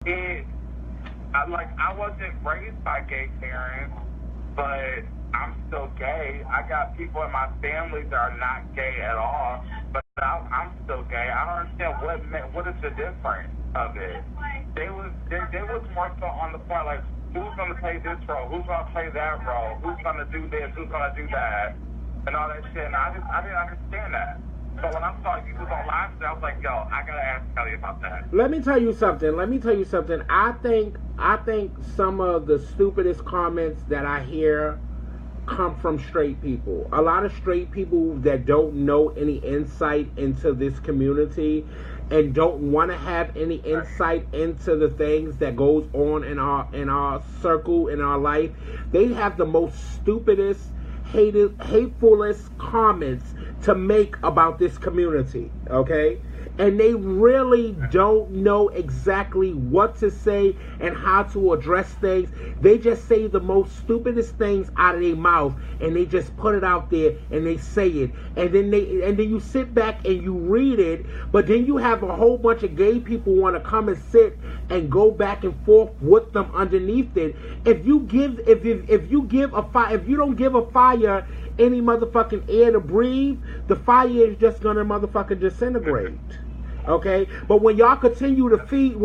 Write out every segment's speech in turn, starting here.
it, I wasn't raised by gay parents, but I'm still gay. I got people in my family that are not gay at all, but I'm still gay. I don't understand what is the difference of it. They was more so on the point like, who's gonna play this role, who's gonna play that role, who's gonna do this, who's gonna do that, and all that shit. And I didn't understand that. So when I saw you was on live, I was like, yo, I gotta ask Kelly about that. Let me tell you something. I think some of the stupidest comments that I hear come from straight people. A lot of straight people that don't know any insight into this community and don't want to have any insight into the things that goes on in our circle, in our life. They have the most stupidest, hatefulest comments to make about this community, okay? And they really don't know exactly what to say and how to address things. They just say the most stupidest things out of their mouth, and they just put it out there and they say it. And then you sit back and you read it, but then you have a whole bunch of gay people want to come and sit and go back and forth with them underneath it. If you don't give a fire any motherfucking air to breathe, the fire is just gonna motherfucking disintegrate. Okay, but when y'all continue to feed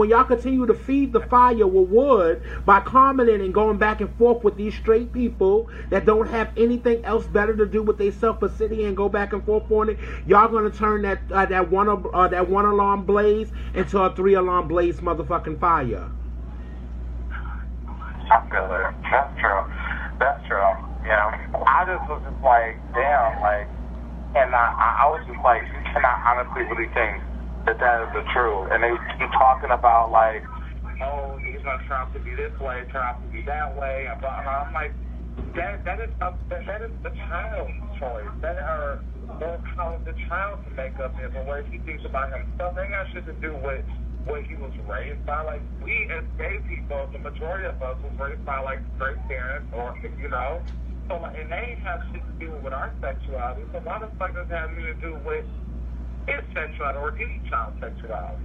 the fire with wood by commenting and going back and forth with these straight people that don't have anything else better to do with themselves but sit here and go back and forth on it, y'all gonna turn that one alarm blaze into a 3-alarm blaze motherfucking fire. I feel it. That's true. Yeah, I just was just like, damn, like, and I was just like, can I honestly really think that is the truth? And they keep talking about like, oh, he's gonna turn out to be this way, turn out to be that way, and blah, blah. I'm like, that is the child's choice. That's how the child can make up his and what he thinks about himself. They got shit to do with what he was raised by. Like, we as gay people, the majority of us was raised by like straight parents, or you know. So, like, and they ain't have shit to do with our sexuality. So why the fuck does that have anything to do with his sexuality or any child's sexuality?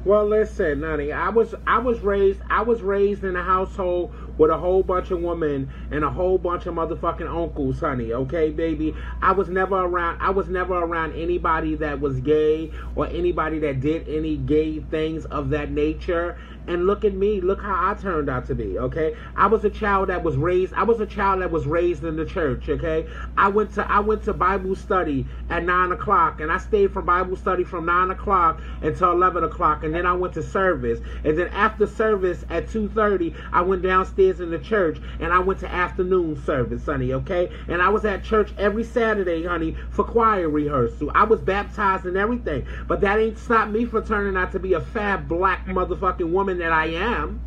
Well, listen, honey, I was raised in a household with a whole bunch of women and a whole bunch of motherfucking uncles, honey. Okay, baby. I was never around anybody that was gay or anybody that did any gay things of that nature. And look at me, look how I turned out to be, okay? I was a child that was raised in the church, okay? I went to Bible study at 9 o'clock, and I stayed for Bible study from 9 o'clock until 11 o'clock, and then I went to service. And then after service at 2:30, I went downstairs in the church, and I went to afternoon service, honey, okay? And I was at church every Saturday, honey, for choir rehearsal. I was baptized and everything, but that ain't stopped me from turning out to be a fat black motherfucking woman that I am.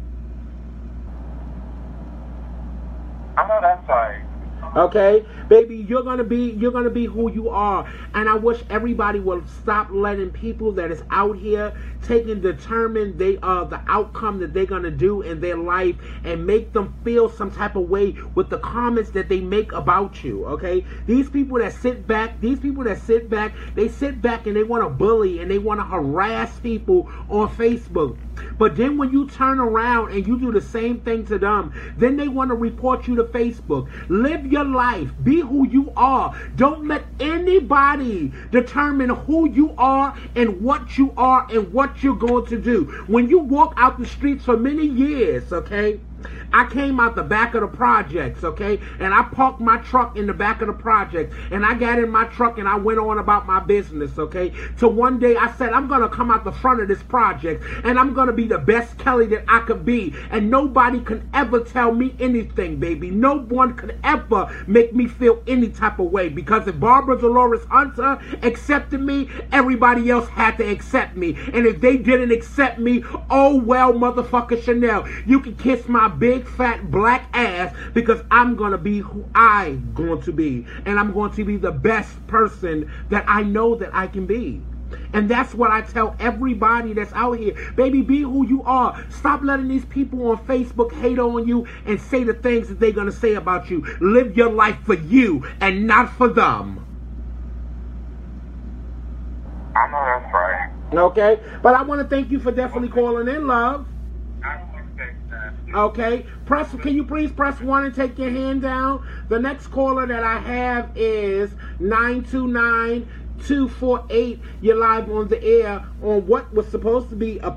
I know that's right. Okay, baby, you're gonna be who you are, and I wish everybody would stop letting people that is out here determine the outcome that they're gonna do in their life and make them feel some type of way with the comments that they make about you. Okay, these people that sit back, they sit back and they want to bully and they want to harass people on Facebook. But then when you turn around and you do the same thing to them, then they want to report you to Facebook. Live your life. Be who you are. Don't let anybody determine who you are and what you're going to do. When you walk out the streets for many years, okay? I came out the back of the projects, okay? And I parked my truck in the back of the project. And I got in my truck and I went on about my business, okay? So one day I said, I'm going to come out the front of this project and I'm going to be the best Kelly that I could be. And nobody can ever tell me anything, baby. No one could ever make me feel any type of way. Because if Barbara Dolores Hunter accepted me, everybody else had to accept me. And if they didn't accept me, oh well, motherfucker Chanel, you can kiss my big fat black ass, because I'm going to be who I'm going to be. And I'm going to be the best person that I know that I can be. And that's what I tell everybody that's out here. Baby, be who you are. Stop letting these people on Facebook hate on you and say the things that they're going to say about you. Live your life for you and not for them. I know that's right. Okay? But I want to thank you for definitely calling in, love. I appreciate that. Okay, can you please press 1 and take your hand down? The next caller that I have is 929-248. You're live on the air on what was supposed to be a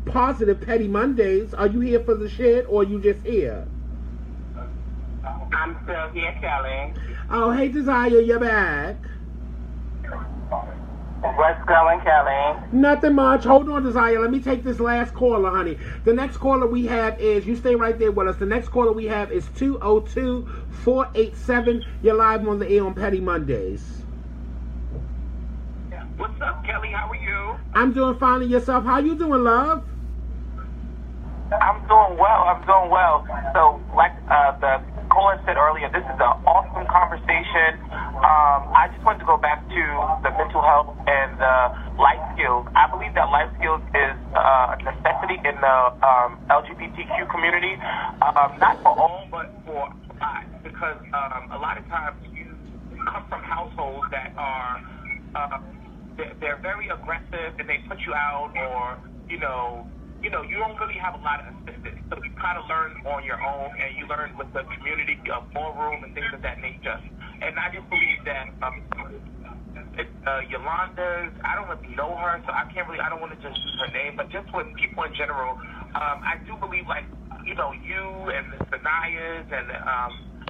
positive Petty Mondays. Are you here for the shit, or are you just here? I'm still here, Kelly. Oh, hey, Desire, you're back. What's going, Kelly? Nothing much. Hold on, Desire. Let me take this last caller, honey. The next caller we have is, you stay right there with us. The next caller we have is 202-487. You're live on the air on Petty Mondays. What's up, Kelly? How are you? I'm doing fine. And yourself? How you doing, love? I'm doing well. So, like the caller said earlier, this is an awesome conversation. I just wanted to go back to the mental health and the life skills. I believe that life skills is a necessity in the LGBTQ community. Not for all, but for us. Because a lot of times you come from households that are, they're very aggressive and they put you out, or, you don't really have a lot of assistance. So you kind of learn on your own, and you learn with the community of ballroom and things of that nature. And I just believe that Yolanda's, I don't really know her, so I don't want to just use her name, but just with people in general, I do believe, like, you and the Sanayas and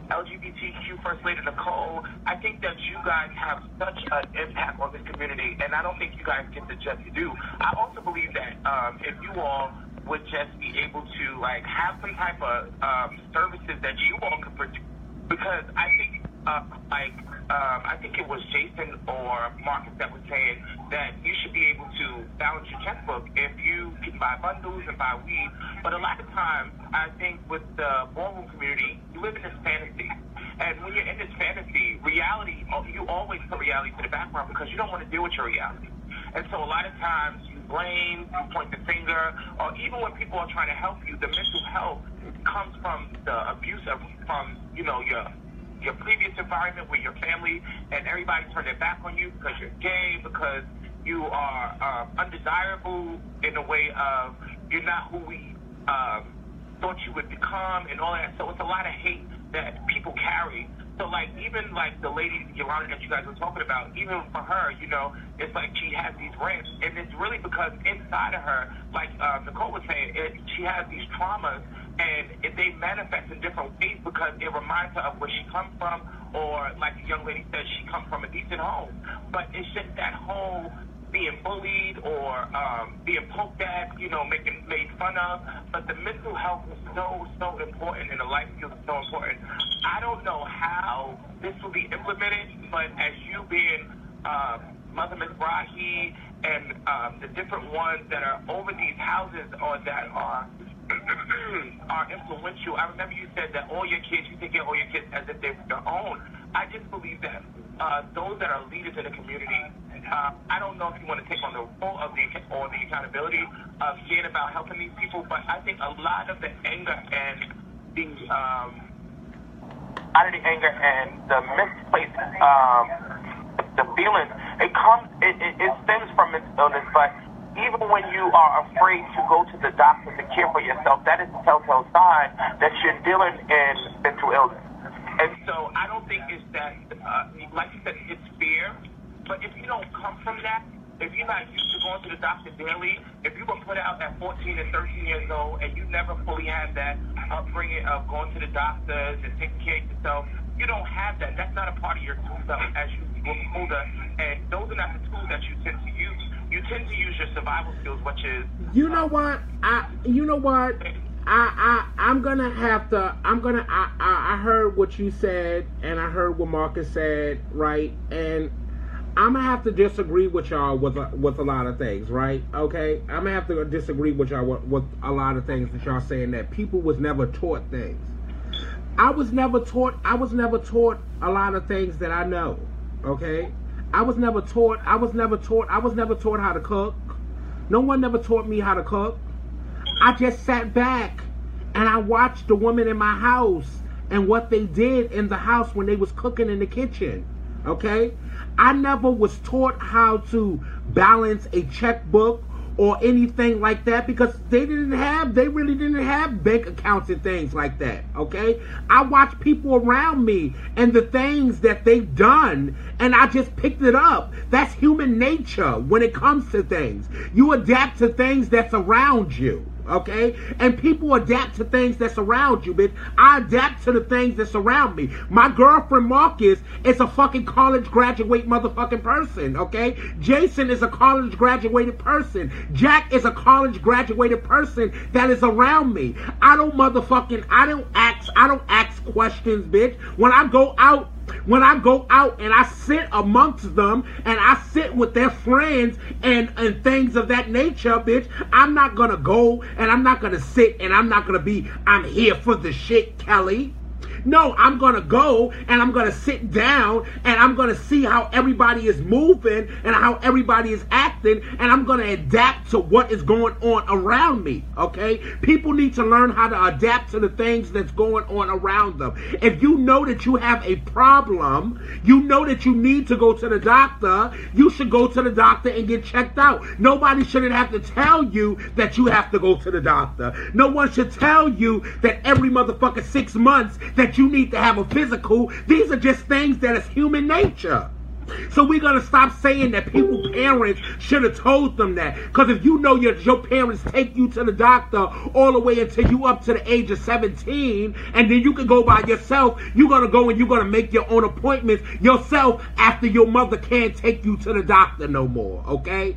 LGBTQ First Lady Nicole, I think that you guys have such an impact on this community, and I don't think you guys get to just do. I also believe that if you all would just be able to, like, have some type of services that you all could produce, because I think, I think it was Jason or Marcus that was saying that you should be able to balance your checkbook if you can buy bundles and buy weed. But a lot of times, I think with the ballroom community, you live in this fantasy. And when you're in this fantasy, reality, you always put reality to the background because you don't want to deal with your reality. And so a lot of times you blame, you point the finger, or even when people are trying to help you, the mental health comes from the abuse from, your previous environment with your family, and everybody turned their back on you because you're gay, because you are undesirable in a way of you're not who we thought you would become, and all that. So it's a lot of hate that people carry. So, like, even, like, the lady, Yolanda, that you guys were talking about, even for her, it's like she has these rants, and it's really because inside of her, like Nicole was saying, she has these traumas, and they manifest in different ways because it reminds her of where she comes from, or, like the young lady said, she comes from a decent home. But it's just that whole being bullied or being poked at, made fun of. But the mental health is so important, and the life skills is so important. I don't know how this will be implemented, but as you being Mother Mizrahi and the different ones that are over these houses or that are influential. I remember you said that all your kids, you take care of all your kids as if they were your own. I just believe that those that are leaders in the community, I don't know if you want to take on the role of the accountability of seeing about helping these people, but I think a lot of the anger and the misplaced the feelings, it stems from mental illness, but even when you are afraid to go to the doctor to care for yourself, that is a telltale sign that you're dealing in mental illness. And so I don't think it's that, like you said, it's fear. But if you don't come from that, if you're not used to going to the doctor daily, if you were put out at 14 and 13 years old and you never fully had that upbringing of going to the doctors and taking care of yourself, you don't have that. That's not a part of your tool belt as you grow older. And those are not the tools that you tend to use. You tend to use your survival skills, which is... I heard what you said, and I heard what Marcus said, right? And I'm going to have to disagree with y'all with a lot of things, right? Okay? I'm going to have to disagree with y'all with a lot of things that y'all saying, that people was never taught things. I was never taught a lot of things that I know, okay? I was never taught how to cook. No one never taught me how to cook. I just sat back and I watched the women in my house and what they did in the house when they was cooking in the kitchen, okay? I never was taught how to balance a checkbook or anything like that, because they really didn't have bank accounts and things like that, okay? I watch people around me and the things that they've done, and I just picked it up. That's human nature when it comes to things. You adapt to things that's around you. Okay? And people adapt to things that's around you, bitch. I adapt to the things that's around me. My girlfriend Marcus is a fucking college graduate motherfucking person, okay? Jason is a college graduated person. Jack is a college graduated person that is around me. I don't ask questions, bitch. When I go out and I sit amongst them and I sit with their friends and things of that nature, bitch, I'm not gonna go and I'm not gonna sit and I'm here for the shit, Kelly. No, I'm going to go and I'm going to sit down and I'm going to see how everybody is moving and how everybody is acting, and I'm going to adapt to what is going on around me, okay? People need to learn how to adapt to the things that's going on around them. If you know that you have a problem, you know that you need to go to the doctor, you should go to the doctor and get checked out. Nobody shouldn't have to tell you that you have to go to the doctor. No one should tell you that every motherfucking 6 months that you need to have a physical. These are just things that is human nature. So we're going to stop saying that people's parents should have told them that. Because if you know your parents take you to the doctor all the way until you up to the age of 17, and then you can go by yourself, you're going to go and you're going to make your own appointments yourself after your mother can't take you to the doctor no more, okay?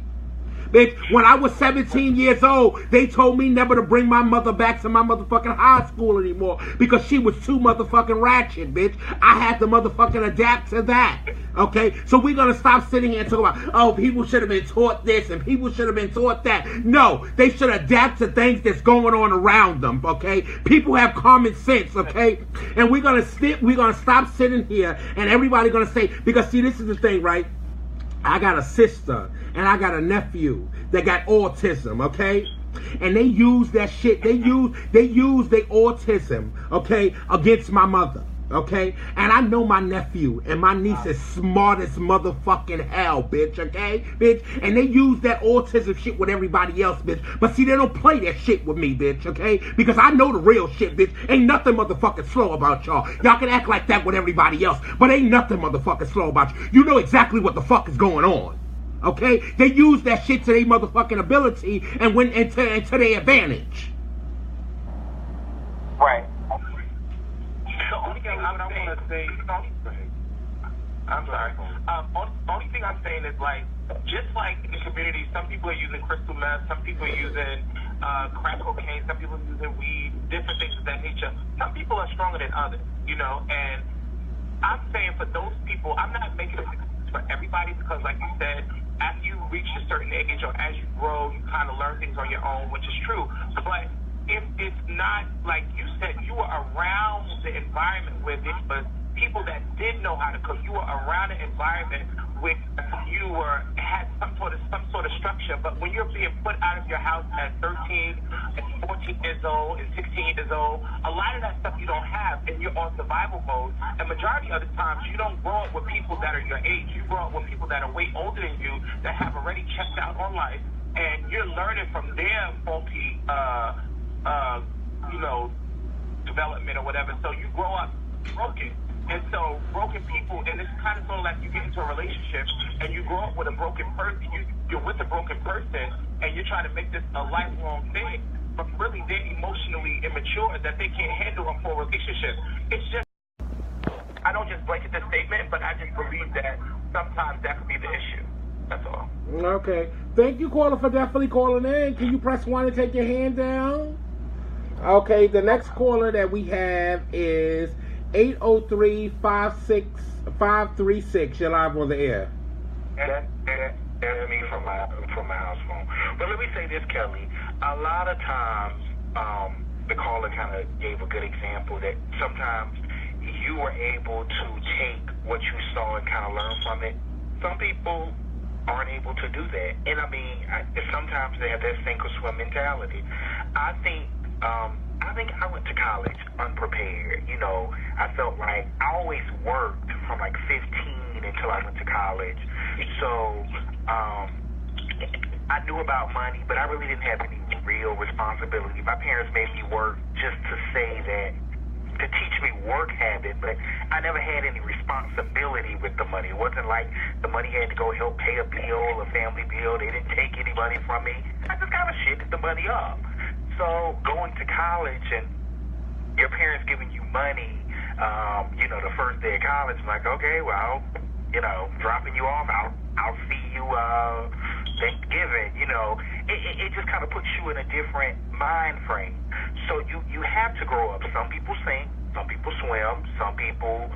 Bitch, when I was 17 years old, they told me never to bring my mother back to my motherfucking high school anymore because she was too motherfucking ratchet, bitch. I had to motherfucking adapt to that, okay? So we're going to stop sitting here and talk about, oh, people should have been taught this and people should have been taught that. No, they should adapt to things that's going on around them, okay? People have common sense, okay? And we're going to stop sitting here and everybody going to say, because see, this is the thing, right? I got a sister and I got a nephew that got autism, okay? And they use that shit, they use their autism, okay, against my mother, okay? And I know my nephew and my niece is smart as motherfucking hell, bitch, okay? Bitch, and they use that autism shit with everybody else, bitch. But see, they don't play that shit with me, bitch, okay? Because I know the real shit, bitch. Ain't nothing motherfucking slow about y'all. Y'all can act like that with everybody else, but ain't nothing motherfucking slow about you. You know exactly what the fuck is going on. Okay? They use that shit to their motherfucking ability and went into their advantage. Right. The only thing I want to say, I'm sorry. Only thing I'm saying is, like, just like in the community, some people are using crystal meth, some people are using crack cocaine, some people are using weed, different things of that nature. Some people are stronger than others, you know, and I'm saying for those people, I'm not making it for everybody because, like you said, after you reach a certain age or as you grow, you kind of learn things on your own, which is true. But if it's not, like you said, you were around the environment where this was people that did know how to cook. You were around an environment where you had some sort of structure. But when you're being put out of your house at 13 and 14 years old and 16 years old, a lot of that stuff you don't have, and you're on survival mode. And majority of the times, you don't grow up with people that are your age. You grow up with people that are way older than you that have already checked out on life, and you're learning from their faulty, development or whatever. So you grow up broken. And so broken people, and it's kind of sort of like you get into a relationship and you grow up with a broken person, you're with a broken person and you're trying to make this a lifelong thing, but really they're emotionally immature that they can't handle a full relationship. It's just, I don't just blanket the statement, but I just believe that sometimes that could be the issue. That's all. Okay. Thank you, caller, for definitely calling in. Can you press 1 and take your hand down? Okay, the next caller that we have is 803-56536. You're live on the air. That's me from my house phone. But let me say this, Kelly. A lot of times, the caller kind of gave a good example that sometimes you were able to take what you saw and kind of learn from it. Some people aren't able to do that. And I mean, sometimes they have that sink or swim mentality. I think I went to college unprepared. You know, I felt like I always worked from like 15 until I went to college. So I knew about money, but I really didn't have any real responsibility. My parents made me work just to say that, to teach me work habit, but I never had any responsibility with the money. It wasn't like the money had to go help pay a bill, a family bill. They didn't take any money from me. I just kind of shitted the money up. So going to college and your parents giving you money, the first day of college, I'm like, okay, well, dropping you off, I'll see you Thanksgiving. It just kind of puts you in a different mind frame. So you have to grow up. Some people sing, some people swim, some people,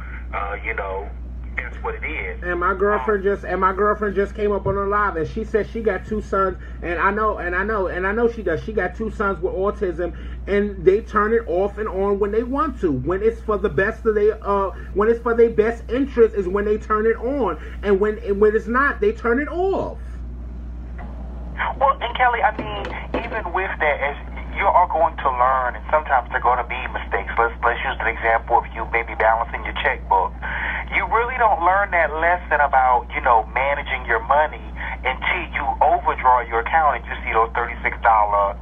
that's what it is. And my girlfriend just came up on the live, and she said she got 2 sons, and I know she does. She got 2 sons with autism, and they turn it off and on when they want to. When it's for the best of when it's for their best interest is when they turn it on, and when it's not, they turn it off. Well, and Kelly, I mean, even with that, as you are going to learn, and sometimes there are going to be mistakes. Let's use an example of you maybe balancing your checkbook. You really don't learn that lesson about, managing your money until you overdraw your account and you see those $36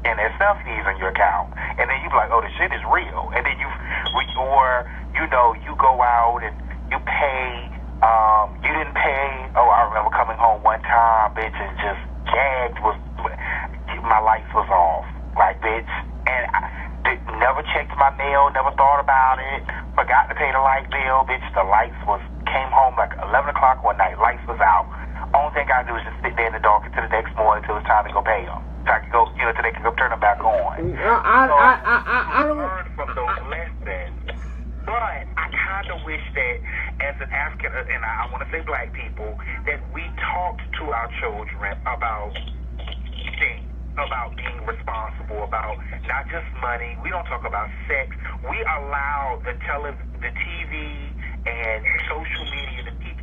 NSF fees on your account. And then you be like, oh, this shit is real. And then you go out and you pay, you didn't pay. Oh, I remember coming home one time, bitch, and just gagged my lights was off. Like, bitch, and I never checked my mail, never thought about it, forgot to pay the light bill, bitch, came home like 11 o'clock one night, lights was out. Only thing I do is just sit there in the dark until the next morning until it's time to go pay them. So I can go, till they can go turn them back on. I don't learn from those lessons, but I kind of wish that as an African, and I want to say black people, that we talked to our children about things, about being responsible, about not just money. We don't talk about sex. We allow the TV and social media to teach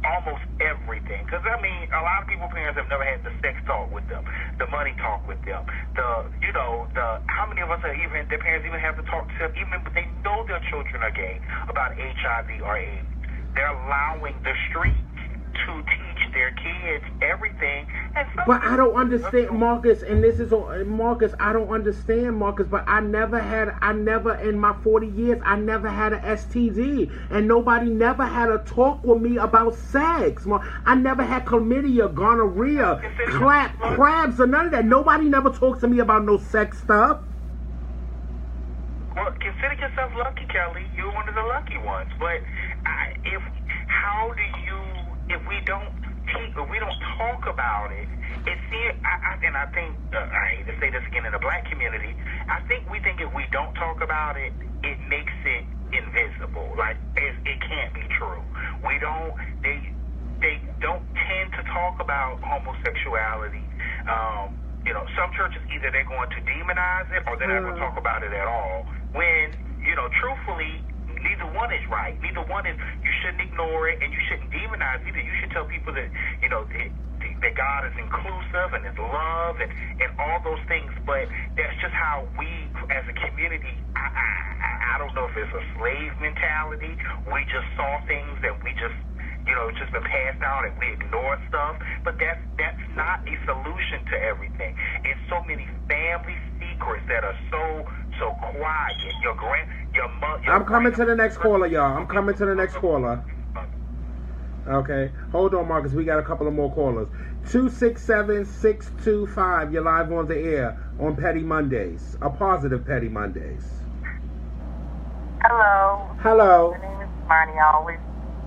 almost everything. Because, I mean, a lot of people's parents have never had the sex talk with them, the money talk with them, how many of us are their parents even have to talk to them, even if they know their children are gay, about HIV or AIDS. They're allowing the streets to teach their kids everything. But I don't understand, Marcus, and this is Marcus, I don't understand, Marcus, but I never in my 40 years, I never had an STD, and nobody never had a talk with me about sex. I never had chlamydia, gonorrhea, crabs, or none of that. Nobody never talked to me about no sex stuff. Well, consider yourself lucky, Kelly. You're one of the lucky ones. But if we don't talk about it, I think I hate to say this again in the black community, I think we think if we don't talk about it, it makes it invisible. Like it can't be true. They don't tend to talk about homosexuality. Some churches either they're going to demonize it or they're not going to talk about it at all. When truthfully, neither one is right. Neither one is. You shouldn't ignore it, and you shouldn't demonize either. You should tell people that that God is inclusive and is love and all those things. But that's just how we, as a community, I don't know if it's a slave mentality. We just saw things and we just. It's just been passed down and we ignore stuff. But that's not a solution to everything. It's so many family secrets that are so quiet. I'm coming to the next caller, y'all. I'm coming to the next caller. Okay. Hold on, Marcus. We got a couple of more callers. 267-625. You're live on the air on Petty Mondays. A positive Petty Mondays. Hello. Hello. My name is Marnie.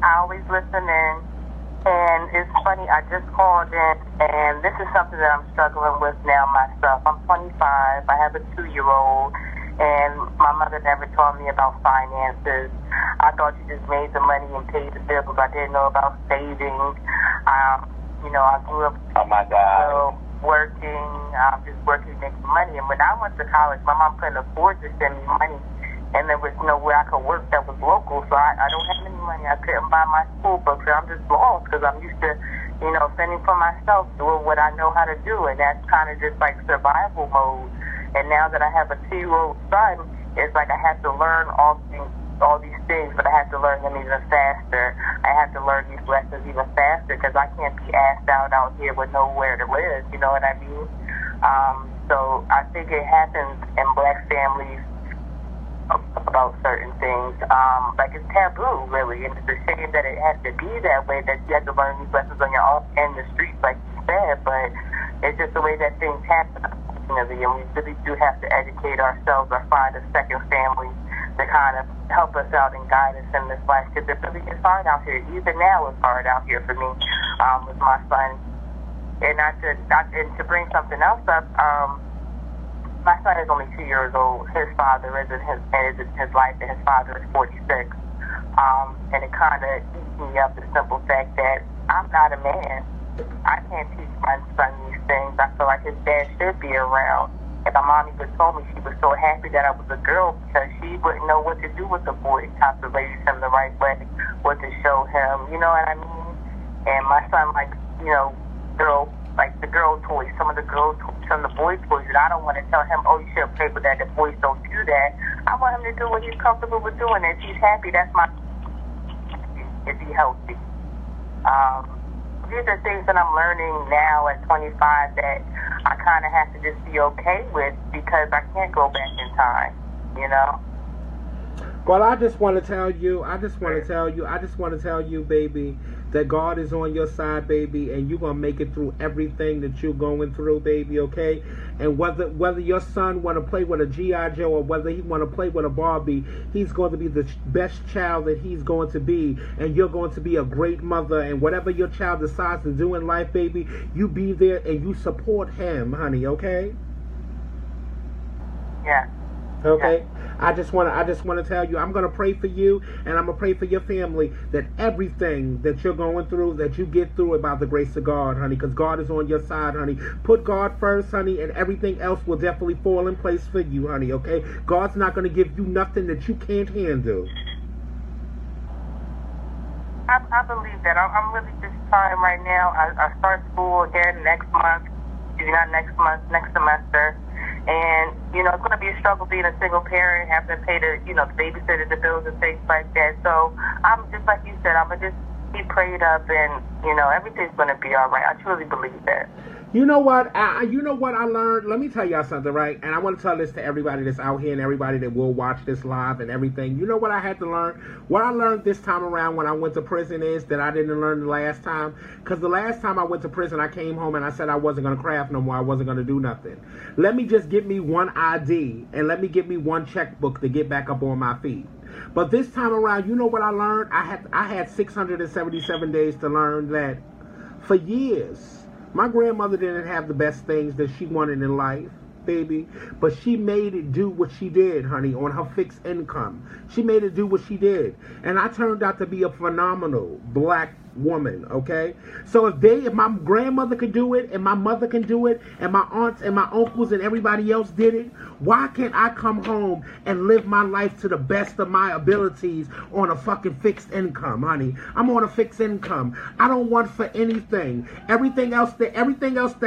I always listen in, and it's funny, I just called in, and this is something that I'm struggling with now myself. I'm 25, I have a 2-year-old, and my mother never taught me about finances. I thought you just made the money and paid the bills. I didn't know about saving. I grew up working, just working, making money, and when I went to college, my mom couldn't afford to send me money. And there was nowhere I could work that was local, so I don't have any money. I couldn't buy my school books, and I'm just lost because I'm used to, fending for myself, doing what I know how to do, and that's kind of just like survival mode. And now that I have a 2-year-old son, it's like I have to learn all things all these things, but I have to learn them even faster. I have to learn these lessons even faster because I can't be asked out here with nowhere to live. You know what I mean? So I think it happens in black families about certain things. Like it's taboo, really, and it's a shame that it has to be that way, that you have to learn these lessons on your own in the streets, like you said, but it's just the way that things happen, unfortunately, and we really do have to educate ourselves or find a second family to kind of help us out and guide us in this life, because it really is hard out here. Even now it's hard out here for me with my son. And to bring something else up, my son is only 2 years old. His father is in his life, and his father is 46. And it kind of eats me up, the simple fact that I'm not a man. I can't teach my son these things. I feel like his dad should be around. And my mom even told me she was so happy that I was a girl because she wouldn't know what to do with the boy, how to raise him the right way, what to show him, you know what I mean? And my son likes, you know, the girl toys, some of the boy toys, and I don't want to tell him, oh, you shouldn't play with that, the boys don't do that. I want him to do what he's comfortable with doing. If he's happy, that's my, if he's healthy. These are things that I'm learning now at 25 that I kind of have to just be okay with because I can't go back in time, you know? Well, I just want to tell you, baby, that God is on your side, baby, and you're going to make it through everything that you're going through, baby, okay? And whether your son want to play with a G.I. Joe or whether he want to play with a Barbie, he's going to be the best child that he's going to be, and you're going to be a great mother, and whatever your child decides to do in life, baby, you be there and you support him, honey, okay? Yeah. Okay? Yeah. I just want to tell you, I'm going to pray for you, and I'm going to pray for your family, that everything that you're going through, that you get through it by the grace of God, honey, because God is on your side, honey. Put God first, honey, and everything else will definitely fall in place for you, honey, okay? God's not going to give you nothing that you can't handle. I believe that. I'm really just trying right now. I start school again next month, not next month, next semester. And, you know, it's going to be a struggle being a single parent, having to pay the babysitter, the bills and things like that. So I'm just, like you said, I'm going to just be prayed up and, you know, everything's going to be all right. I truly believe that. You know what? I learned? Let me tell y'all something, right? And I want to tell this to everybody that's out here and everybody that will watch this live and everything. You know what I had to learn? What I learned this time around when I went to prison is that I didn't learn the last time. Because the last time I went to prison, I came home and I said I wasn't going to craft no more. I wasn't going to do nothing. Let me just get me one ID and let me get me one checkbook to get back up on my feet. But this time around, you know what I learned? I had 677 days to learn that for years, my grandmother didn't have the best things that she wanted in life, baby, but she made it do what she did, honey, on her fixed income. She made it do what she did. And I turned out to be a phenomenal black woman, okay? So if my grandmother could do it, and my mother can do it, and my aunts and my uncles and everybody else did it, why can't I come home and live my life to the best of my abilities on a fucking fixed income, honey? I'm on a fixed income. I don't want for anything. Everything else that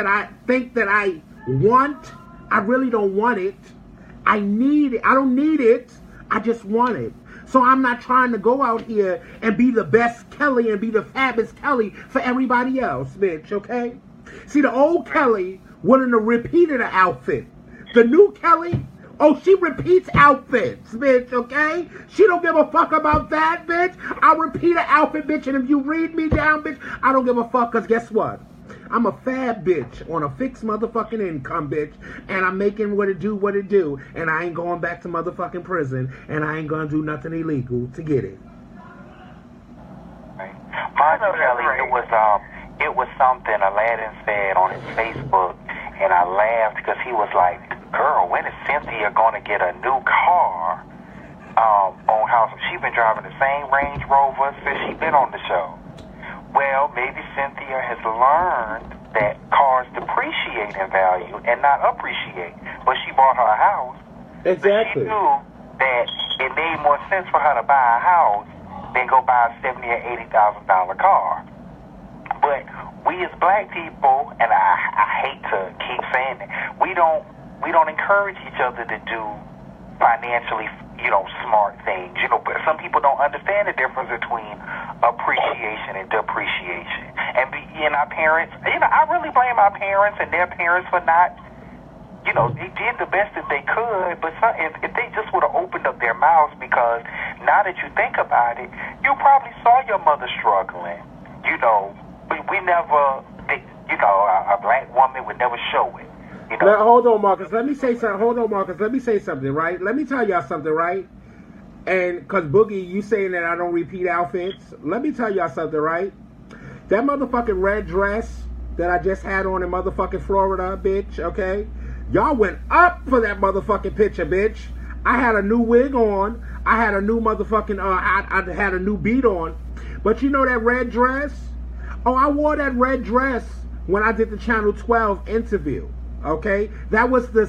I think that I want, I really don't want it. I need it. I don't need it. I just want it. So I'm not trying to go out here and be the best Kelly and be the fabbest Kelly for everybody else, bitch, okay? See, the old Kelly wanted to repeat the outfit. The new Kelly, oh, she repeats outfits, bitch, okay? She don't give a fuck about that, bitch. I'll repeat an outfit, bitch, and if you read me down, bitch, I don't give a fuck, because guess what? I'm a fab bitch on a fixed motherfucking income, bitch, and I'm making what it do, and I ain't going back to motherfucking prison, and I ain't gonna do nothing illegal to get it. Mind you, Kelly, it was something Aladdin said on his Facebook, and I laughed because he was like, "Girl, when is Cynthia gonna get a new car?" On how she's been driving the same Range Rover since she's been on the show. Well, maybe Cynthia has learned that cars depreciate in value and not appreciate. But she bought her a house. Exactly. But she knew that it made more sense for her to buy a house than go buy a $70,000 or $80,000 car. But we as black people, and I hate to keep saying it, we don't encourage each other to do financially, smart things. But some people don't understand the difference between appreciation and depreciation. And our parents, I really blame our parents and their parents for not, they did the best that they could, but if they just would have opened up their mouths, because now that you think about it, you probably saw your mother struggling. We never, a black woman would never show it. Now, hold on, Marcus. Let me say something, right? Let me tell y'all something, right? And because Boogie, you saying that I don't repeat outfits. Let me tell y'all something, right? That motherfucking red dress that I just had on in motherfucking Florida, bitch, okay? Y'all went up for that motherfucking picture, bitch. I had a new wig on. I had a new motherfucking, I had a new beat on. But you know that red dress? Oh, I wore that red dress when I did the Channel 12 interview. Okay, that was the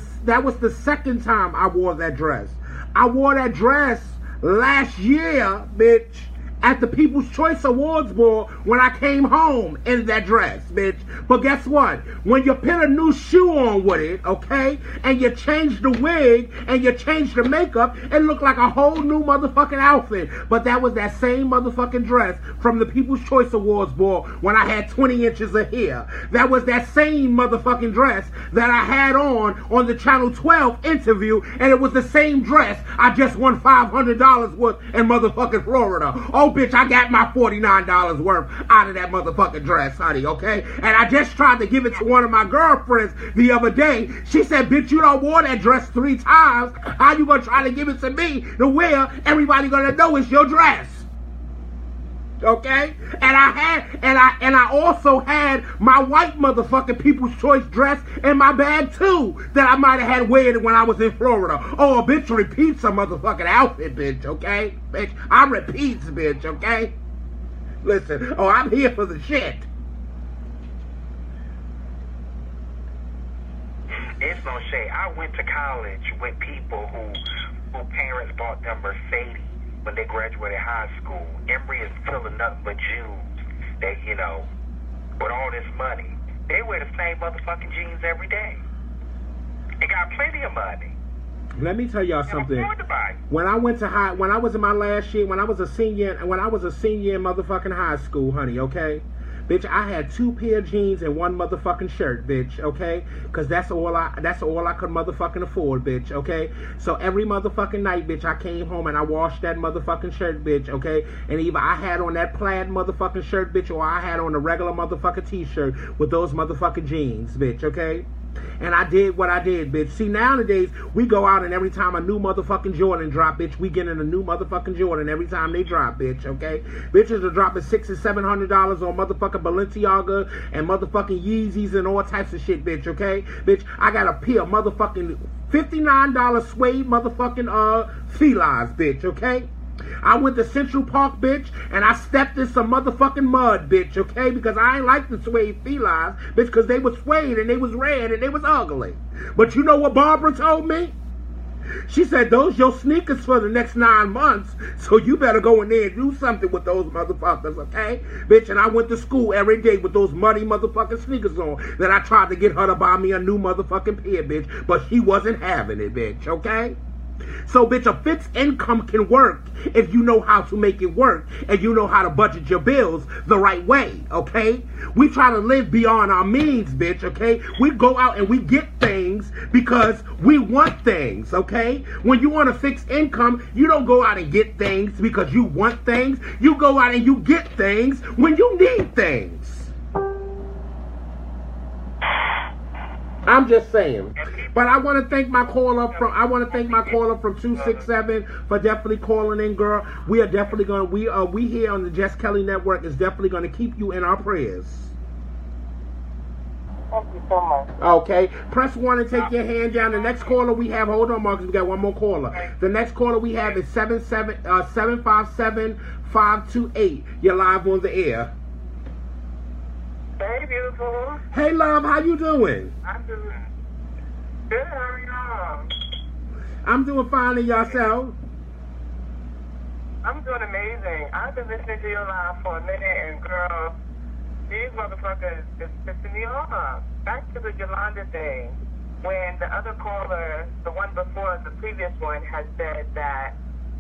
second time I wore that dress. I wore that dress last year, bitch, at the People's Choice Awards Ball when I came home in that dress, bitch. But guess what? When you put a new shoe on with it, okay, and you change the wig and you change the makeup, it looked like a whole new motherfucking outfit. But that was that same motherfucking dress from the People's Choice Awards Ball when I had 20 inches of hair. That was that same motherfucking dress that I had on the Channel 12 interview, and it was the same dress I just won $500 worth in motherfucking Florida. Oh, bitch, I got my $49 worth out of that motherfucking dress, honey, okay? And I just tried to give it to one of my girlfriends the other day. She said, bitch, you don't wore that dress 3 times. How you gonna try to give it to me to wear? Everybody gonna know it's your dress. Okay? And I also had my white motherfucking People's Choice dress in my bag too, that I might have had wearing when I was in Florida. Oh, a bitch repeats a motherfucking outfit, bitch, okay? Bitch, I repeats, bitch, okay? Listen, oh, I'm here for the shit. It's no shade. I went to college with people who parents bought them Mercedes when they graduated high school. Emory is filling nothing but Jews that, with all this money. They wear the same motherfucking jeans every day. They got plenty of money. Let me tell y'all something. When I went to when I was in my last year, when I was a senior in motherfucking high school, honey, okay? Bitch, I had 2 pair of jeans and 1 motherfucking shirt, bitch, okay? Because that's all I could motherfucking afford, bitch, okay? So every motherfucking night, bitch, I came home and I washed that motherfucking shirt, bitch, okay? And either I had on that plaid motherfucking shirt, bitch, or I had on a regular motherfucking t-shirt with those motherfucking jeans, bitch, okay? And I did what I did, bitch. See, nowadays, we go out and every time a new motherfucking Jordan drop, bitch, we get in a new motherfucking Jordan every time they drop, bitch, okay? Bitches are dropping $600 and $700 on motherfucking Balenciaga and motherfucking Yeezys and all types of shit, bitch, okay? Bitch, I got a pair of motherfucking $59 suede motherfucking felines, bitch, okay? I went to Central Park, bitch, and I stepped in some motherfucking mud, bitch, okay? Because I ain't like the suede felines, bitch, because they was suede and they was red and they was ugly. But you know what Barbara told me? She said, those your sneakers for the next 9 months, so you better go in there and do something with those motherfuckers, okay? Bitch, and I went to school every day with those muddy motherfucking sneakers on that I tried to get her to buy me a new motherfucking pair, bitch, but she wasn't having it, bitch, okay? So, bitch, a fixed income can work if you know how to make it work and you know how to budget your bills the right way, okay? We try to live beyond our means, bitch, okay? We go out and we get things because we want things, okay? When you want a fixed income, you don't go out and get things because you want things. You go out and you get things when you need things. I'm just saying. But I want to thank my caller from 267 for definitely calling in, girl. We are definitely going to we here on the Jess Kelly Network is definitely going to keep you in our prayers. Thank you so much. Okay. Press 1 and take your hand down. The next caller we have, hold on, Marcus, we got one more caller. The next caller we have is 757-528. You're live on the air. Hey, beautiful. Hey, love, how you doing? I'm doing good. How are y'all? I'm doing fine, and yourself? I'm doing amazing. I've been listening to your live for a minute, and girl, these motherfuckers is pissing me off. Back to the Yolanda thing. When the other caller, the one before, the previous one, had said that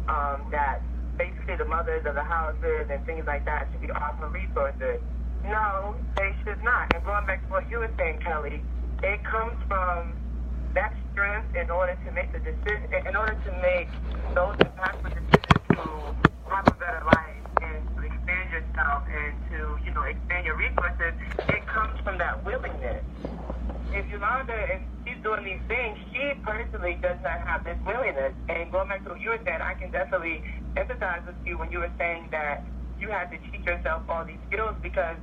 that basically the mothers of the houses and things like that should be offering resources. No, they should not. And going back to what you were saying, Kelly, it comes from that strength in order to make the decision, in order to make those impactful decisions to have a better life and to expand yourself and to, expand your resources. It comes from that willingness. If Yolanda and she's doing these things, she personally does not have this willingness. And going back to what you were saying, I can definitely empathize with you when you were saying that you had to teach yourself all these skills, because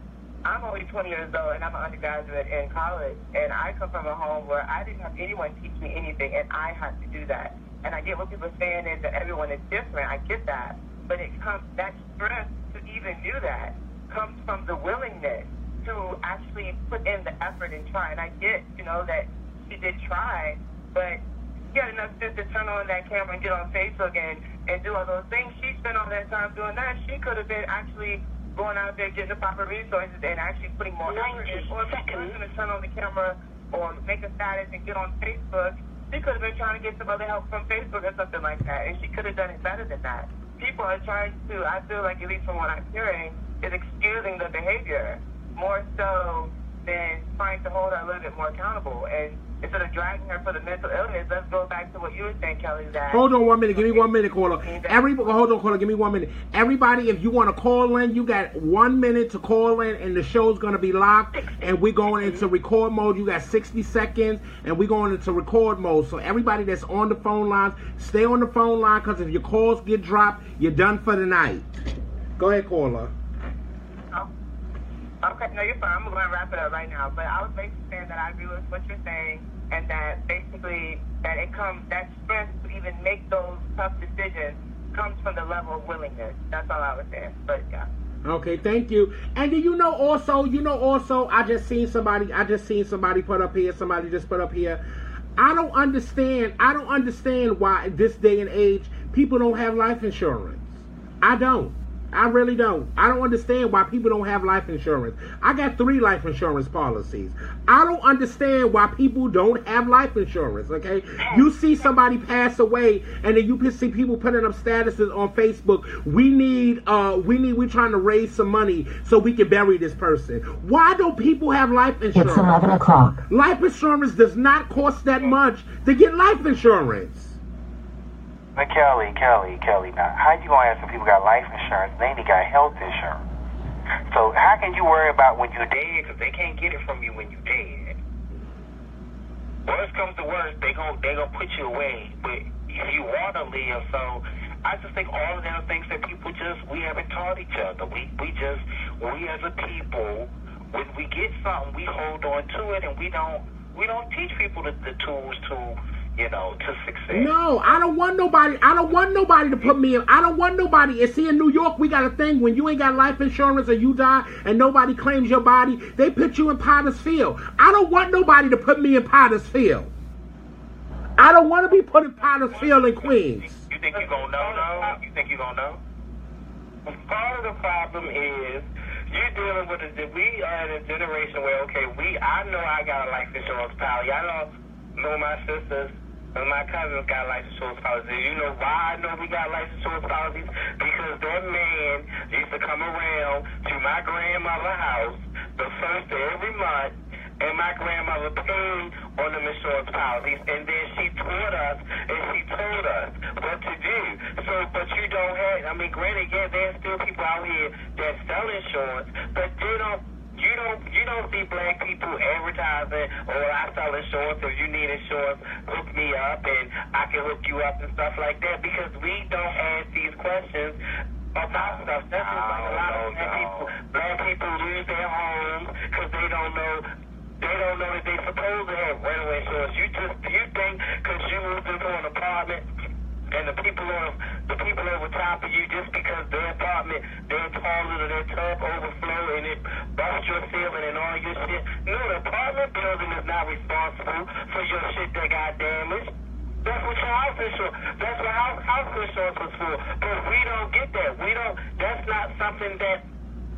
I'm only 20 years old and I'm an undergraduate in college, and I come from a home where I didn't have anyone teach me anything, and I had to do that. And I get what people are saying is that everyone is different. I get that. But it comes, that strength to even do that comes from the willingness to actually put in the effort and try. And I get, that she did try, but she had enough sense to turn on that camera and get on Facebook and do all those things. She spent all that time doing that. She could have been actually going out there getting the proper resources and actually putting more effort in. Or if she was going to turn on the camera or make a status and get on Facebook, she could have been trying to get some other help from Facebook or something like that, and she could have done it better than that. People are trying to, I feel like, at least from what I'm hearing, is excusing the behavior more so than trying to hold her a little bit more accountable. And instead of dragging her for the mental illness, let's go back to what you were saying, Kelly. That hold on 1 minute. Give me 1 minute, caller. Hold on, caller. Give me 1 minute. Everybody, if you want to call in, you got 1 minute to call in, and the show's going to be locked, and we're going into record mode. You got 60 seconds, and we're going into record mode. So everybody that's on the phone lines, stay on the phone line, because if your calls get dropped, you're done for the night. Go ahead, caller. Okay, no, you're fine. I'm going to wrap it up right now. But I was basically saying that I agree with what you're saying, and that basically that it comes, that strength to even make those tough decisions comes from the level of willingness. That's all I was saying. But yeah. Okay, thank you. And also, I just seen somebody put up here. Somebody just put up here. I don't understand why this day and age people don't have life insurance. I really don't. I don't understand why people don't have life insurance. I got 3 life insurance policies. I don't understand why people don't have life insurance, okay? You see somebody pass away, and then you see people putting up statuses on Facebook. We're trying to raise some money so we can bury this person. Why don't people have life insurance? It's 11 o'clock. Life insurance does not cost that much to get life insurance. But Kelly, now, how you gonna ask if people got life insurance? They ain't got health insurance. So how can you worry about when you're dead? Because they can't get it from you when you're dead. Worst comes to worst, they gonna put you away. But if you want to live, so I just think all of them things that people we haven't taught each other. We as a people, when we get something, we hold on to it, and we don't teach people the tools to success. No, I don't want nobody to put me in. I don't want nobody. And see, in New York, we got a thing when you ain't got life insurance or you die and nobody claims your body, they put you in Potter's Field. I don't want nobody to put me in Potter's Field. I don't want to be put in Potter's Field in Queens. You think you're going to know, though? You think you're going to know? Part of the problem is you're dealing with we are in a generation where, I know I got a life insurance policy. I know my sisters and my cousins got life insurance policies. You know why I know we got life insurance policies? Because that man used to come around to my grandmother's house the first of every month, and my grandmother paid on them insurance policies, and then she taught us and she told us what to do. So, but you don't have, granted, there's still people out here that sell insurance, but you don't see black people advertising, I sell insurance. If you need insurance, hook me up and I can hook you up and stuff like that, because we don't ask these questions about stuff. That's just like a lot of black people lose their homes because they don't know that they're supposed to have rental insurance. You think because you moved into an apartment and the people over top of you, just because their apartment, their toilet or their tub overflow and it busts your ceiling and all your shit. No, the apartment building is not responsible for your shit that got damaged. That's what your house insurance. That's what house insurance is for. But we don't get that. That's not something that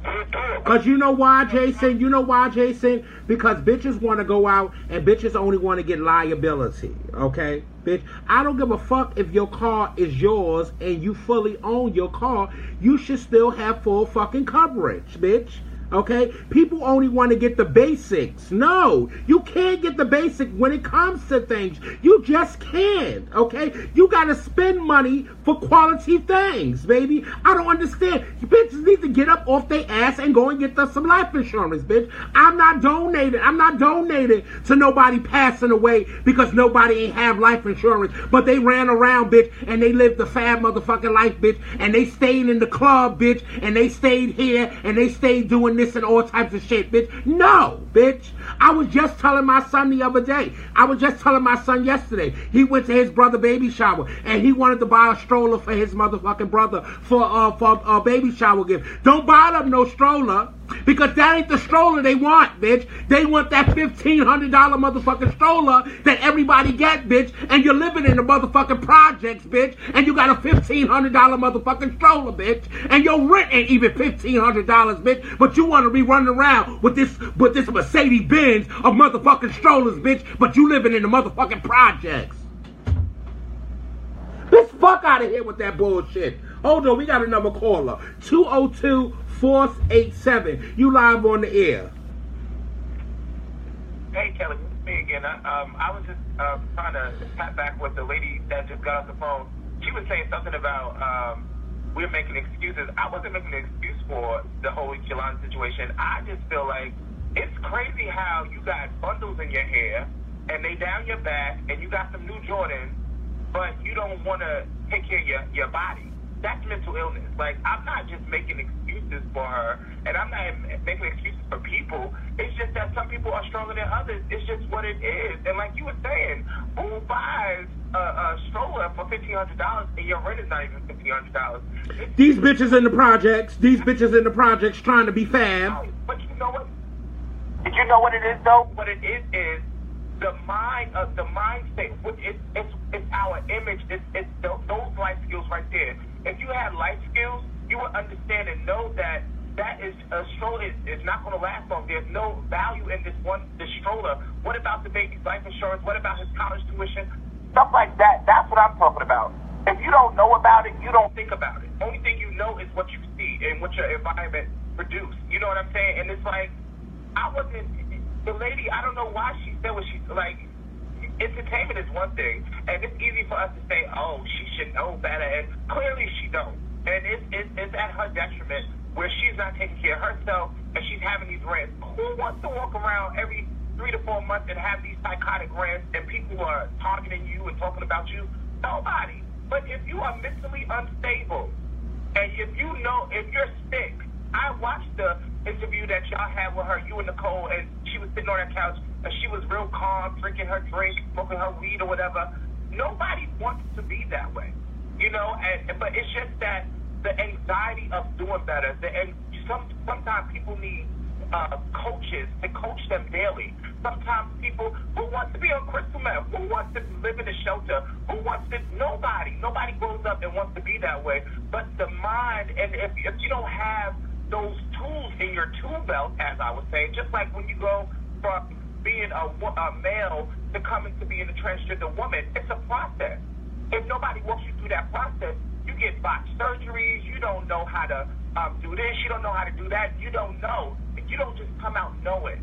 Because you know why, Jason? You know why, Jason? Because bitches want to go out and bitches only want to get liability, okay? Bitch, I don't give a fuck if your car is yours and you fully own your car. You should still have full fucking coverage, bitch. Okay? People only want to get the basics. No, you can't get the basic when it comes to things. You just can't. Okay? You got to spend money for quality things, baby. I don't understand. You bitches need to get up off their ass and go and get some life insurance, bitch. I'm not donating to nobody passing away because nobody ain't have life insurance. But they ran around, bitch, and they lived the fab motherfucking life, bitch, and they stayed in the club, bitch, and they stayed here, and they stayed doing this and all types of shit, bitch. No, bitch. I was just telling my son the other day. I was just telling my son yesterday. He went to his brother baby shower and he wanted to buy a stroller for his motherfucking brother for a baby shower gift. Don't buy them no stroller. Because that ain't the stroller they want, bitch. They want that $1,500 motherfucking stroller that everybody get, bitch. And you're living in the motherfucking projects, bitch. And you got a $1,500 motherfucking stroller, bitch. And your rent ain't even $1,500, bitch. But you want to be running around with this Mercedes-Benz of motherfucking strollers, bitch. But you living in the motherfucking projects. Bitch, fuck out of here with that bullshit. Hold on, we got another caller. 202-487. You live on the air. Hey, Kelly, it's me again. I was just trying to tap back with the lady that just got off the phone. She was saying something about we're making excuses. I wasn't making an excuse for the whole Yolanda situation. I just feel like it's crazy how you got bundles in your hair and they down your back and you got some new Jordans, but you don't want to take care of your body. That's mental illness. Like, I'm not just making excuses for her, and I'm not making excuses for people. It's just that some people are stronger than others. It's just what it is. And like you were saying, who buys a stroller for $1,500 and your rent is not even $1,500? These bitches in the projects. These bitches in the projects trying to be fab. But you know what? Did you know what it is, though? What it is the mindset. It's our image. It's those life skills right there. If you had life skills, you would understand and know that is a stroller is not going to last long. There's no value in this stroller. What about the baby's life insurance? What about his college tuition? Stuff like that. That's what I'm talking about. If you don't know about it, you don't think about it. Only thing you know is what you see and what your environment produced. You know what I'm saying? And it's like, the lady, I don't know why she said what she's like. Entertainment is one thing, and it's easy for us to say, oh, she should know better, and clearly she don't. And it's at her detriment where she's not taking care of herself, and she's having these rants. Who wants to walk around every 3 to 4 months and have these psychotic rants, and people are targeting you and talking about you? Nobody. But if you are mentally unstable, and if you're sick, I watched the interview that y'all had with her, you and Nicole, and she was sitting on that couch, and she was real calm, drinking her drink, smoking her weed or whatever. Nobody wants to be that way, you know. But it's just that the anxiety of doing better. Sometimes people need coaches to coach them daily. Sometimes people who want to be on crystal meth, who wants to live in a shelter, who wants to. Nobody grows up and wants to be that way. But the mind, and if you don't have those tools in your tool belt, as I was saying, just like when you go from being a male to coming to being a transgender woman, it's a process. If nobody walks you through that process, you get botched surgeries, you don't know how to do this, you don't know how to do that, you don't know. You don't just come out knowing.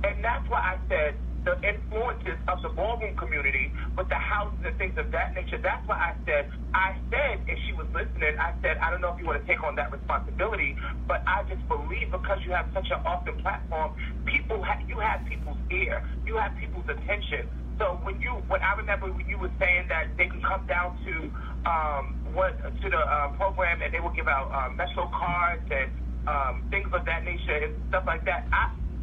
And that's why I said the influences of the ballroom community with the houses and things of that nature. That's why I said, if she was listening, I said, I don't know if you want to take on that responsibility, but I just believe because you have such an awesome platform, you have people's ear, you have people's attention. So when I remember when you were saying that they can come down to the program and they will give out Metro cards and things of that nature and stuff like that,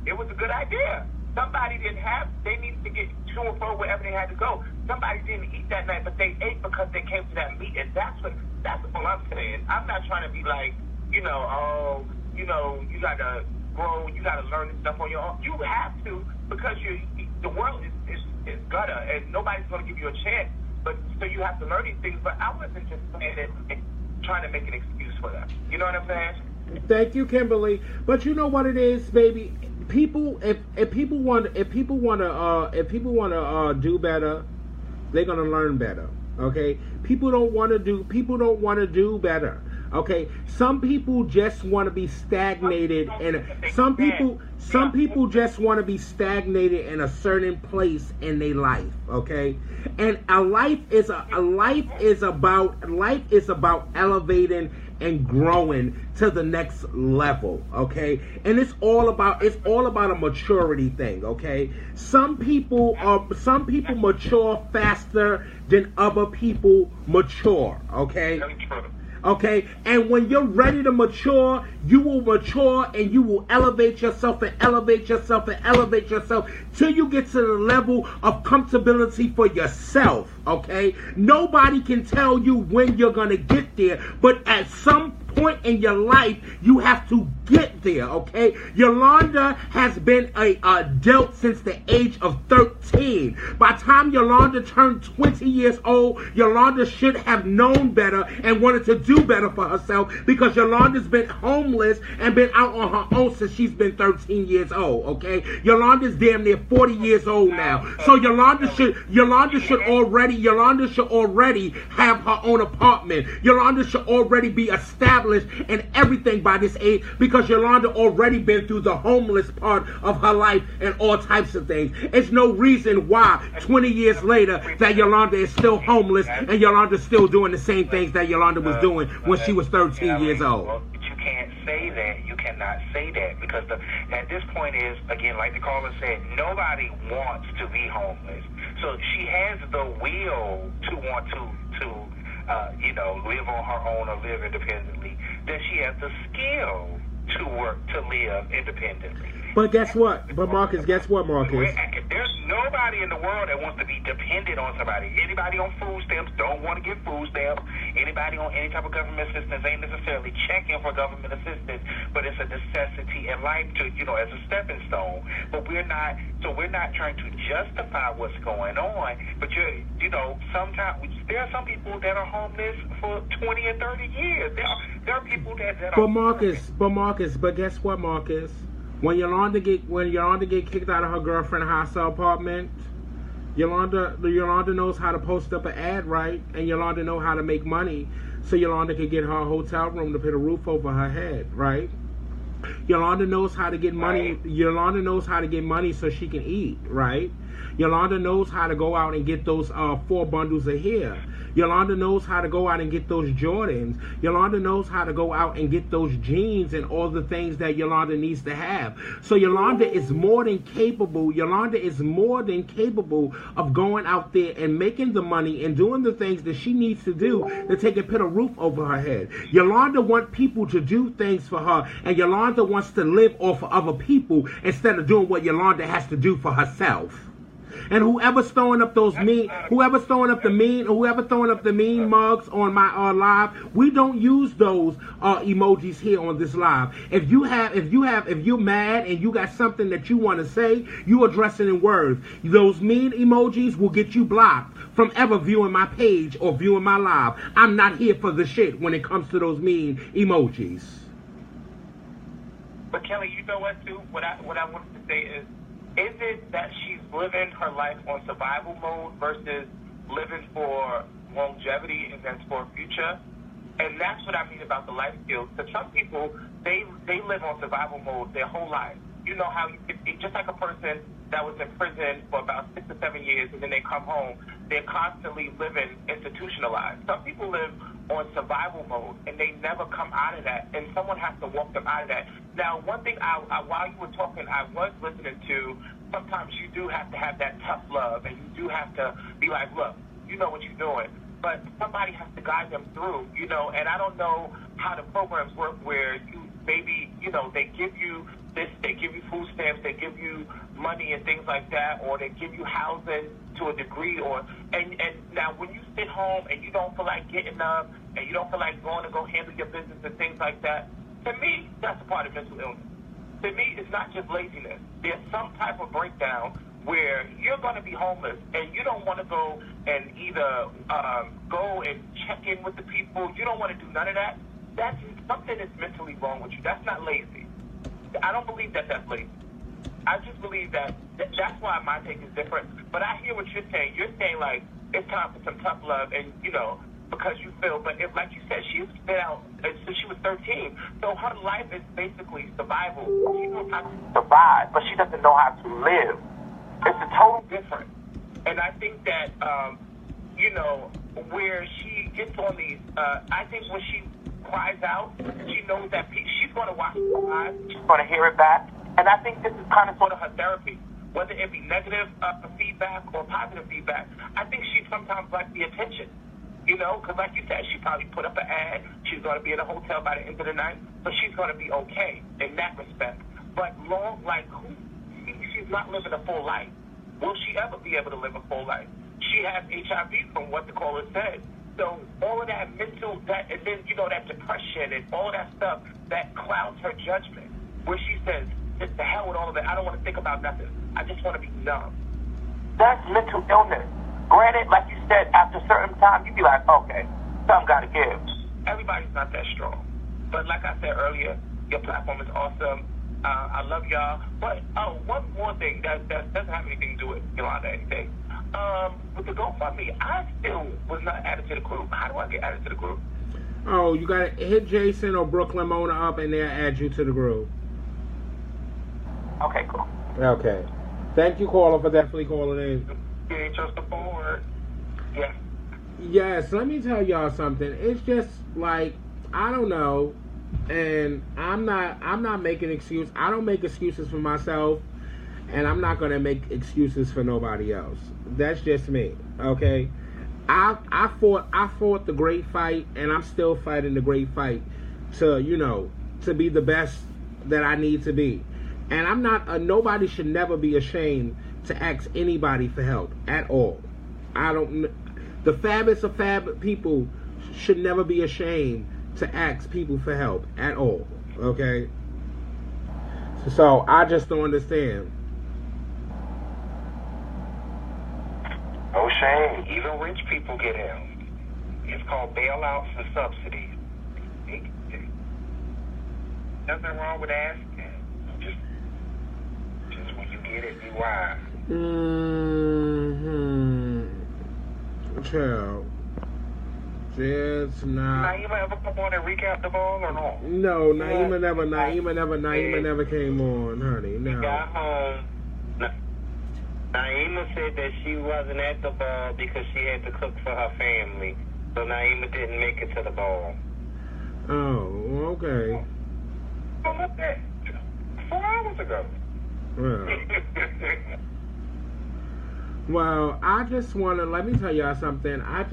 it was a good idea. Somebody they needed to get to and fro wherever they had to go. Somebody didn't eat that night, but they ate because they came to that meeting. That's all I'm saying. I'm not trying to be like, you gotta grow, you gotta learn this stuff on your own. You have to, because the world is gutter and nobody's gonna give you a chance. But so you have to learn these things. But I wasn't just saying it and trying to make an excuse for them. You know what I'm saying? Thank you, Kimberly. But you know what it is, baby. People, if people want to do better, they're gonna learn better. Okay. People don't want to do better. Okay. Some people just want to be stagnated, and some people just want to be stagnated in a certain place in their life. Okay. And a life is about elevating and growing to the next level. Okay. And it's all about a maturity thing. Okay. Some people mature faster than other people mature. Okay. Okay, and when you're ready to mature, you will mature and you will elevate yourself and elevate yourself and elevate yourself till you get to the level of comfortability for yourself. Okay, nobody can tell you when you're gonna get there, but at some point in your life, you have to get there. Okay, Yolanda has been a adult since the age of 13. By the time Yolanda turned 20 years old, Yolanda should have known better and wanted to do better for herself, because Yolanda's been homeless and been out on her own since she's been 13 years old. Okay, Yolanda's damn near 40 years old now, so Yolanda should already have her own apartment. Yolanda should already be established and everything by this age, because Yolanda already been through the homeless part of her life and all types of things. It's no reason why 20 years later that Yolanda is still homeless and Yolanda's still doing the same things that Yolanda was doing when she was 13 years old. Well, but you can't say that. You cannot say that, because at this point is, again, like the caller said, nobody wants to be homeless. So she has the will to want to live on her own or live independently. Then she has the skill to work to live independently. But guess what? But Marcus, guess what, Marcus? There's nobody in the world that wants to be dependent on somebody. Anybody on food stamps don't want to get food stamps. Anybody on any type of government assistance ain't necessarily checking for government assistance, but it's a necessity in life to, as a stepping stone. But we're not trying to justify what's going on. But sometimes there are some people that are homeless for 20 and 30 years. There are people that are. But guess what, Marcus? When Yolanda get kicked out of her girlfriend's hostile apartment, Yolanda knows how to post up an ad, right? And Yolanda know how to make money, so Yolanda can get her a hotel room to put a roof over her head, right? Yolanda knows how to get money. Right. Yolanda knows how to get money so she can eat, right? Yolanda knows how to go out and get those 4 bundles of hair. Yolanda knows how to go out and get those Jordans. Yolanda knows how to go out and get those jeans and all the things that Yolanda needs to have. So Yolanda is more than capable. Yolanda is more than capable of going out there and making the money and doing the things that she needs to do to take and put a roof over her head. Yolanda wants people to do things for her, and Yolanda wants to live off of other people instead of doing what Yolanda has to do for herself. And whoever's throwing up the mean mugs on my live, we don't use those emojis here on this live. If you're mad and you got something that you want to say, you address it in words. Those mean emojis will get you blocked from ever viewing my page or viewing my live. I'm not here for the shit when it comes to those mean emojis. But Kelly, you know what, too? What I wanted to say is it that she's living her life on survival mode versus living for longevity and then for a future? And that's what I mean about the life skills. Because some people, they live on survival mode their whole life. You know how it's just like a person that was in prison for about 6 or 7 years and then they come home, they're constantly living institutionalized. Some people live on survival mode and they never come out of that, and someone has to walk them out of that. Now, one thing, while you were talking, I was listening to, sometimes you do have to have that tough love, and you do have to be like, look, you know what you're doing, but somebody has to guide them through, and I don't know how the programs work where you maybe, they give you this, they give you food stamps, they give you money and things like that, or they give you housing to a degree, and now when you sit home and you don't feel like getting up and you don't feel like going to go handle your business and things like that, to me, that's a part of mental illness. To me, it's not just laziness. There's some type of breakdown where you're going to be homeless and you don't want to go and either go and check in with the people. You don't want to do none of that. And someone has to guide them through, and somebody has to walk them out of that. Now, one thing, while you were talking, I was listening to, sometimes you do have to have that tough love, and you do have to be like, look, you know what you're doing, but somebody has to guide them through, and I don't know how the programs work where you maybe, they give you this, they give you food stamps, they give you money and things like that. To me, that's a part of mental illness. that's something that's mentally wrong with you. That's not lazy. I don't believe that that's lazy. I just believe that that's why my take is different. But I hear what you're saying. You're saying, like, it's time for some tough love, and, you know, because you feel, but if, like you said, she's been out since she was 13, so her life is basically survival. She knows how to survive, but she doesn't know how to live. It's a total different. And I think that, you know, where she gets on these, I think when she cries out, she knows that she's going to watch it live, she's going to hear it back, and I think this is kind of sort of her therapy. Whether it be negative feedback or positive feedback, I think she sometimes likes the attention. You know, because like you said, she probably put up an ad. She's going to be in a hotel by the end of the night, so she's going to be okay in that respect. But she's not living a full life. Will she ever be able to live a full life? She has HIV from what the caller said. So all of that mental, and then, you know, that depression and all of that stuff that clouds her judgment, where she says, just the hell with all of it. I don't want to think about nothing. I just want to be numb. That's mental illness. Granted, like you said, after a certain time, you'd be like, okay, something got to give. Everybody's not that strong. But like I said earlier, your platform is awesome. I love y'all. But, one more thing that doesn't have anything to do with Yolanda or anything. With the GoFundMe, I still was not added to the group. How do I get added to the group? Oh, you got to hit Jason or Brooklyn Mona up, and they'll add you to the group. Okay, cool. Okay. Thank you, caller, for definitely calling in. Yeah, just the forward. Yeah. Yes, let me tell y'all something. It's just like, I don't know, and I'm not making excuses. I don't make excuses for myself, and I'm not gonna make excuses for nobody else. That's just me. Okay. I fought the great fight, and I'm still fighting the great fight to, you know, to be the best that I need to be. And I'm not. Nobody should never be ashamed to ask anybody for help at all. The fabbest of fab people should never be ashamed to ask people for help at all. Okay. So I just don't understand. No shame. Even rich people get help. It's called bailouts and subsidies. Nothing wrong with asking. Just when you get it, you wise. Child. Just not. Naima ever come on and recap the ball or no? No, Naima never came on, honey. No. She got home. Naima said that she wasn't at the ball because she had to cook for her family. So Naima didn't make it to the ball. Oh, okay. Oh, look that. 4 hours ago. Well, I just want to, let me tell y'all something. I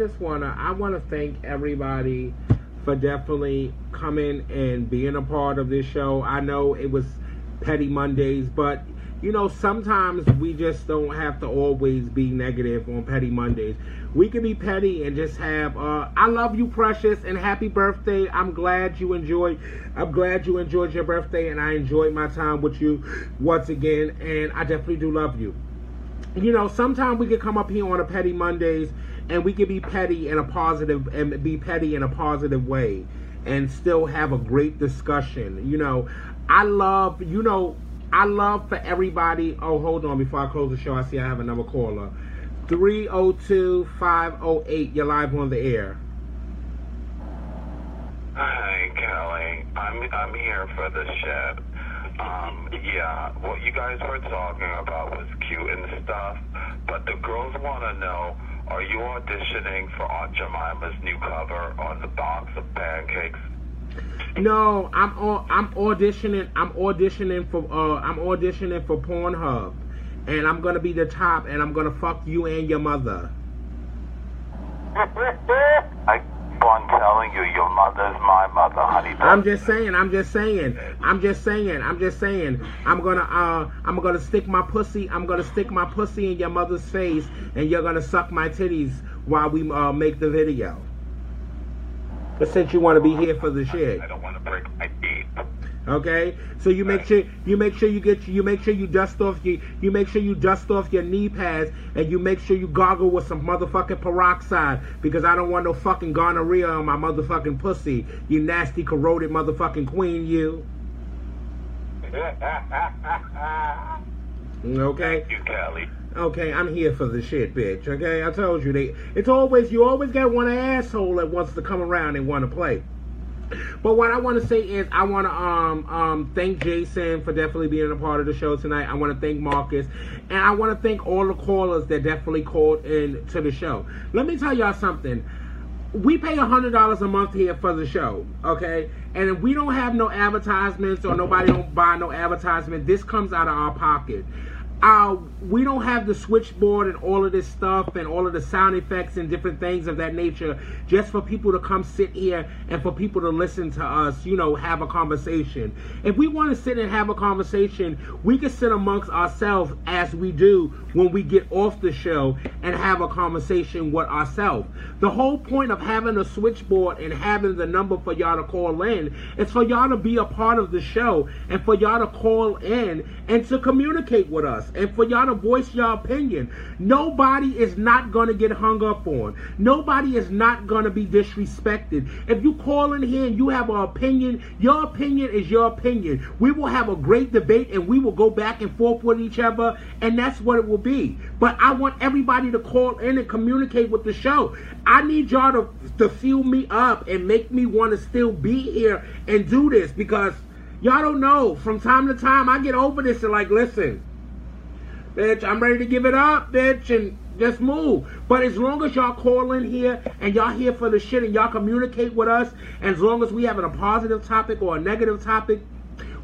want to thank everybody for definitely coming and being a part of this show. I know it was Petty Mondays, but, you know, sometimes we just don't have to always be negative on Petty Mondays. We can be petty and just have, I love you, Precious, and happy birthday. I'm glad you enjoyed your birthday, and I enjoyed my time with you once again, and I definitely do love you. You know, sometimes we could come up here on a Petty Mondays, and we could be petty in a positive, way, and still have a great discussion. You know, I love for everybody. Oh, hold on, before I close the show, I see I have another caller. 302-508. You're live on the air. Hi, Kelly. I'm here for the shed. Yeah, what you guys were talking about was cute and stuff, but the girls want to know, are you auditioning for Aunt Jemima's new cover on the box of pancakes? No, I'm auditioning for Pornhub, and I'm gonna be the top, and I'm gonna fuck you and your mother. I'm telling you, your mother's my mother, honey. I'm just saying. I'm gonna stick my pussy in your mother's face, and you're gonna suck my titties while we make the video. But since you want to be here for the shit. I don't want to break my teeth. Okay, so you make sure you dust off your knee pads, and you make sure you gargle with some motherfucking peroxide, because I don't want no fucking gonorrhea on my motherfucking pussy. You nasty corroded motherfucking queen, you. Okay. Thank you, Kelly. Okay, I'm here for the shit, bitch. Okay, I told you you always got one asshole that wants to come around and want to play. But what I want to say is I want to thank Jason for definitely being a part of the show tonight. I want to thank Marcus, and I want to thank all the callers that definitely called in to the show. Let me tell y'all something. We pay $100 a month here for the show, okay? And if we don't have no advertisements or nobody don't buy no advertisement, this comes out of our pocket. We don't have the switchboard and all of this stuff and all of the sound effects and different things of that nature just for people to come sit here and for people to listen to us, have a conversation. If we want to sit and have a conversation, we can sit amongst ourselves as we do when we get off the show and have a conversation with ourselves. The whole point of having a switchboard and having the number for y'all to call in is for y'all to be a part of the show and for y'all to call in and to communicate with us and for y'all to voice your opinion. Nobody is not going to get hung up on. Nobody is not going to be disrespected. If you call in here and you have an opinion, your opinion is your opinion. We will have a great debate and we will go back and forth with each other, and that's what it will be. But I want everybody to call in and communicate with the show. I need y'all to fuel me up and make me want to still be here and do this, because y'all don't know, from time to time I get over this and like, listen, bitch, I'm ready to give it up, bitch, and just move. But as long as y'all call in here and y'all here for the shit and y'all communicate with us, and as long as we having a positive topic or a negative topic,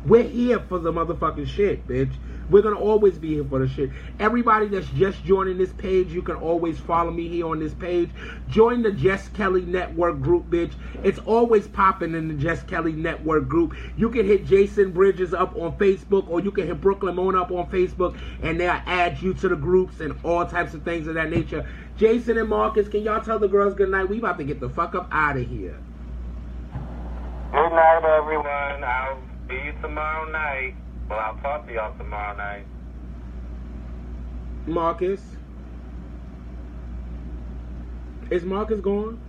we're here for the motherfucking shit, bitch. We're going to always be here for the shit. Everybody that's just joining this page, you can always follow me here on this page. Join the Jusss Kelly Network group, bitch. It's always popping in the Jusss Kelly Network group. You can hit Jason Bridges up on Facebook, or you can hit Brooklyn Mona up on Facebook, and they'll add you to the groups and all types of things of that nature. Jason and Marcus, can y'all tell the girls good night? We about to get the fuck up out of here. Good night, everyone. I'll see you tomorrow night. Well, I'll talk to y'all tomorrow night. Marcus? Is Marcus gone?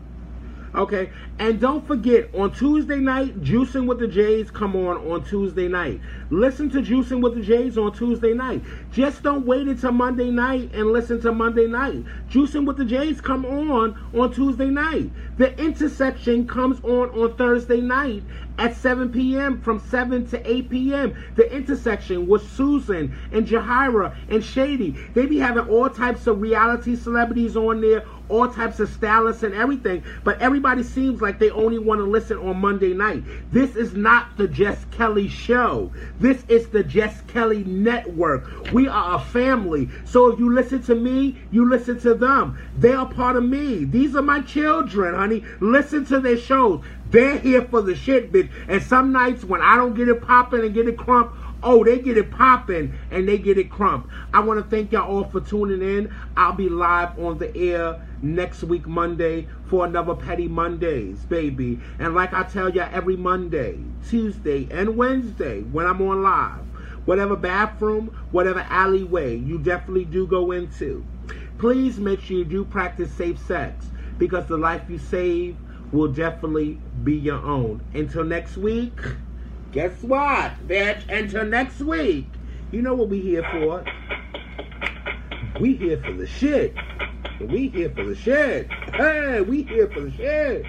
Okay, and don't forget, on Tuesday night, Juicing with the Jays come on Tuesday night. Listen to Juicing with the Jays on Tuesday night. Just don't wait until Monday night and listen to Monday night. Juicing with the Jays come on Tuesday night. The Intersection comes on Thursday night at 7 p.m. from 7 to 8 p.m. The Intersection with Susan and Jahira and Shady. They be having all types of reality celebrities on there, all types of stylists and everything, but everybody seems like they only want to listen on Monday night. This is not the Jusss Kelly show. This is the Jusss Kelly Network. We are a family. So if you listen to me, you listen to them. They are part of me. These are my children, honey. Listen to their shows. They're here for the shit, bitch. And some nights when I don't get it popping and get it crump, oh, they get it popping and they get it crump. I want to thank y'all all for tuning in. I'll be live on the air next week, Monday, for another Petty Mondays, baby. And like I tell y'all every Monday, Tuesday, and Wednesday when I'm on live, whatever bathroom, whatever alleyway you definitely do go into, please make sure you do practice safe sex, because the life you save will definitely be your own. Until next week, guess what, bitch? Until next week, you know what we here for. We here for the shit. We here for the shit. Hey, we here for the shit.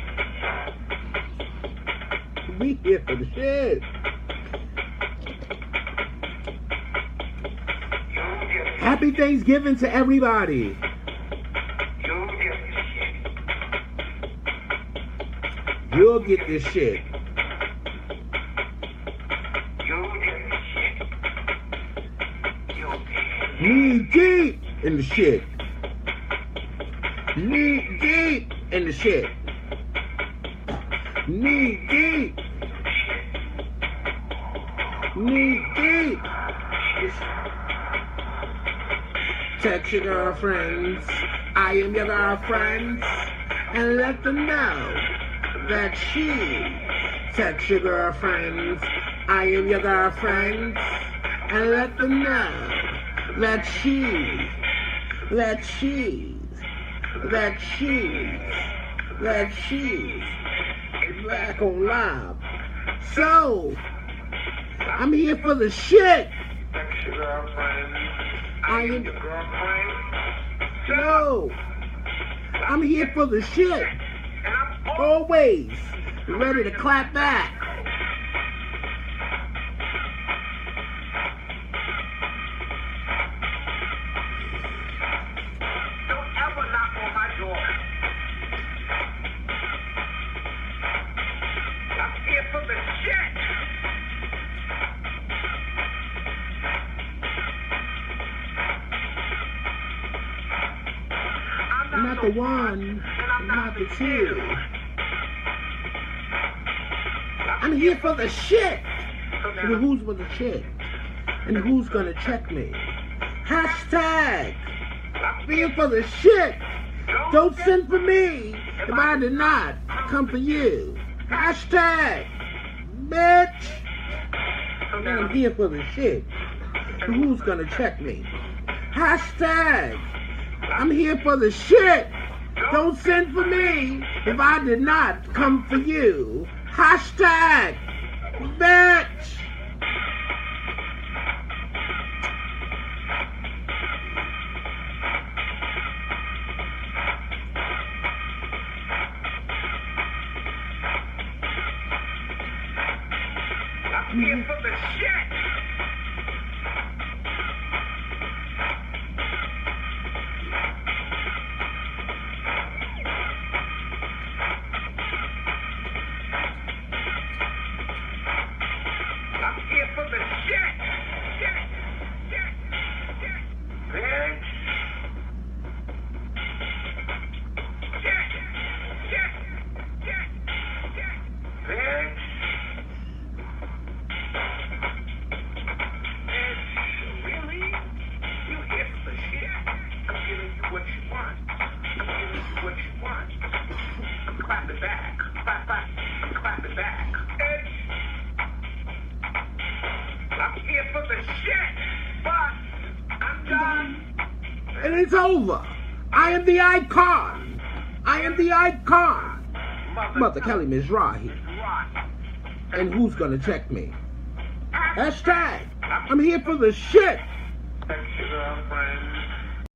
We here for the shit. Happy Thanksgiving to everybody. You'll get this shit. Knee deep in the shit. Knee deep in the shit. Knee deep. Knee deep. Text your girlfriends. I am your girlfriends. And let them know that she. Text your girlfriends. I am your girlfriend, and let them know that she's back on live. So, I'm here for the shit. That's your girlfriend. I am your girlfriend. No, I'm here for the shit. And I'm Always ready to clap back. Don't ever knock on my door. I'm here for the shit. I'm not the one, I'm not the two. I'm here for the shit. And who's with the shit? And who's gonna check me? Hashtag. I'm here for the shit. Don't send for me if I did not come for you. Hashtag. Bitch. And I'm here for the shit. And who's gonna check me? Hashtag. I'm here for the shit. Don't send for me if I did not come for you. Hashtag. Bitch. I'm here for the shit. I'm here for the shit. Bitch. Bitch. Really? You here for the shit? I'm giving you what you want. I'm giving you what you want. I'm clapping back. Clap, clap. I'm clapping back. Bitch. I'm here for the shit. But I'm done. And it's over. I am the icon. I am the icon. Mother Kelly Mizrahi. And who's gonna check me? Hashtag. I'm here for the shit. That's your girlfriend.